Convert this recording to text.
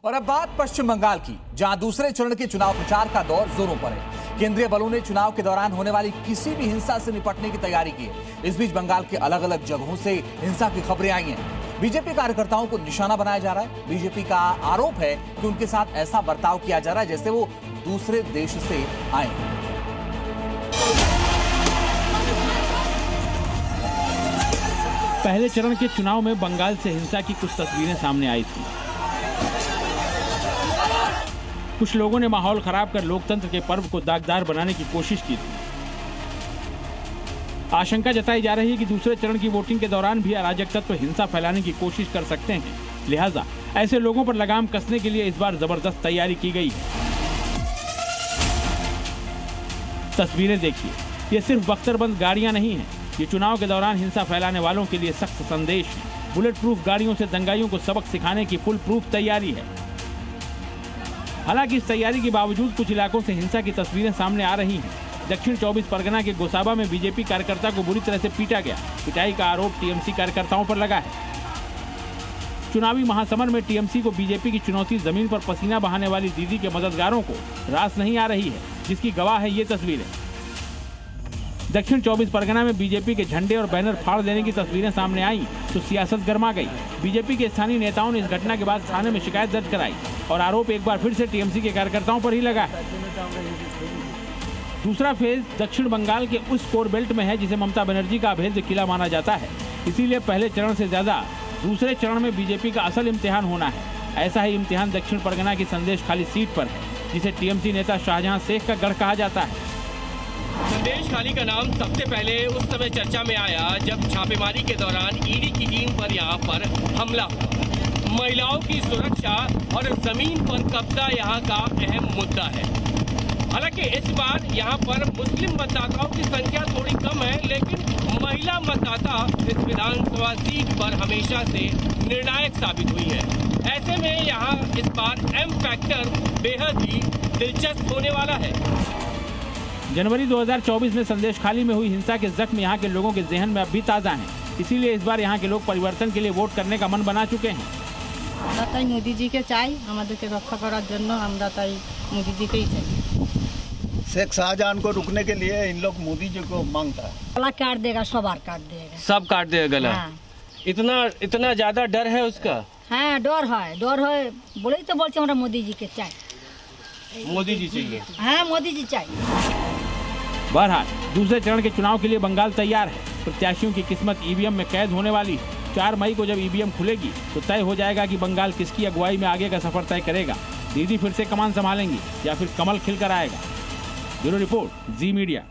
और अब बात पश्चिम बंगाल की, जहां दूसरे चरण के चुनाव प्रचार का दौर जोरों पर है। केंद्रीय बलों ने चुनाव के दौरान होने वाली किसी भी हिंसा से निपटने की तैयारी की है। इस बीच बंगाल के अलग अलग जगहों से हिंसा की खबरें आई हैं। बीजेपी कार्यकर्ताओं को निशाना बनाया जा रहा है। बीजेपी का आरोप है कि उनके साथ ऐसा बर्ताव किया जा रहा है जैसे वो दूसरे देश से आए हैं। पहले चरण के चुनाव में बंगाल से हिंसा की कुछ तस्वीरें सामने आई थी। कुछ लोगों ने माहौल खराब कर लोकतंत्र के पर्व को दागदार बनाने की कोशिश की थी। आशंका जताई जा रही है कि दूसरे चरण की वोटिंग के दौरान भी अराजक तत्व हिंसा फैलाने की कोशिश कर सकते हैं। लिहाजा ऐसे लोगों पर लगाम कसने के लिए इस बार जबरदस्त तैयारी की गई है। तस्वीरें देखिए, ये सिर्फ बख्तरबंद गाड़ियां नहीं हैं, ये चुनाव के दौरान हिंसा फैलाने वालों के लिए सख्त संदेश है। बुलेट प्रूफ गाड़ियों से दंगाइयों को सबक सिखाने की फुल प्रूफ तैयारी है। हालांकि इस तैयारी के बावजूद कुछ इलाकों से हिंसा की तस्वीरें सामने आ रही हैं। दक्षिण 24 परगना के गोसाबा में बीजेपी कार्यकर्ता को बुरी तरह से पीटा गया। पिटाई का आरोप टीएमसी कार्यकर्ताओं पर लगा है। चुनावी महासमर में टीएमसी को बीजेपी की चुनौती जमीन पर पसीना बहाने वाली दीदी के मददगारों को रास नहीं आ रही है, जिसकी गवाह है ये तस्वीरें। दक्षिण 24 परगना में बीजेपी के झंडे और बैनर फाड़ देने की तस्वीरें सामने आई तो सियासत गर्मा गई। बीजेपी के स्थानीय नेताओं ने इस घटना के बाद थाने में शिकायत दर्ज कराई और आरोप एक बार फिर से टीएमसी के कार्यकर्ताओं पर ही लगा है। दूसरा फेज दक्षिण बंगाल के उस कोर बेल्ट में है जिसे ममता बनर्जी का अभेद्य किला माना जाता है। इसीलिए पहले चरण से ज्यादा दूसरे चरण में बीजेपी का असल इम्तिहान होना है। ऐसा ही इम्तिहान दक्षिण परगना की संदेश खाली सीट पर है, जिसे टीएमसी नेता शाहजहां शेख का गढ़ कहा जाता है। संदेश खाली का नाम सबसे पहले उस समय चर्चा में आया जब छापेमारी के दौरान ईडी की टीम पर यहाँ पर हमला हुआ। महिलाओं की सुरक्षा और जमीन पर कब्जा यहाँ का अहम मुद्दा है। हालांकि इस बार यहाँ पर मुस्लिम मतदाताओं की संख्या थोड़ी कम है, लेकिन महिला मतदाता इस विधानसभा सीट पर हमेशा से निर्णायक साबित हुई है। ऐसे में यहाँ इस बार एम फैक्टर बेहद ही दिलचस्प होने वाला है। जनवरी 2024 में संदेश खाली में हुई हिंसा के जख्म यहाँ के लोगों के जहन में अब भी ताज़ा हैं। इसीलिए इस बार यहाँ के लोग परिवर्तन के लिए वोट करने का मन बना चुके हैं। তাই মোদি जी के চাই, আমাদেরকে রক্ষা করার জন্য আমরা তাই মোदी जी के ही चाहिए। शेख शाहजहां को रुकने के लिए इन लोग मोदी जी को मांगता है। गला काट देगा, सवार काट देगा, सब काट देगा गला। हाँ। इतना ज्यादा डर है उसका। हाँ, डर है बोले तो बोलते हमरा मोदी जी के चाय, मोदी जी चाहिए। हाँ, मोदी जी चाहिए। बहरहाल दूसरे चरण के चुनाव के लिए बंगाल तैयार है। प्रत्याशियों की किस्मत ईवीएम में कैद होने वाली है। 4 मई को जब ईवीएम खुलेगी तो तय हो जाएगा कि बंगाल किसकी अगुवाई में आगे का सफर तय करेगा। दीदी फिर से कमान संभालेंगी या फिर कमल खिलकर आएगा। ब्यूरो रिपोर्ट, जी मीडिया।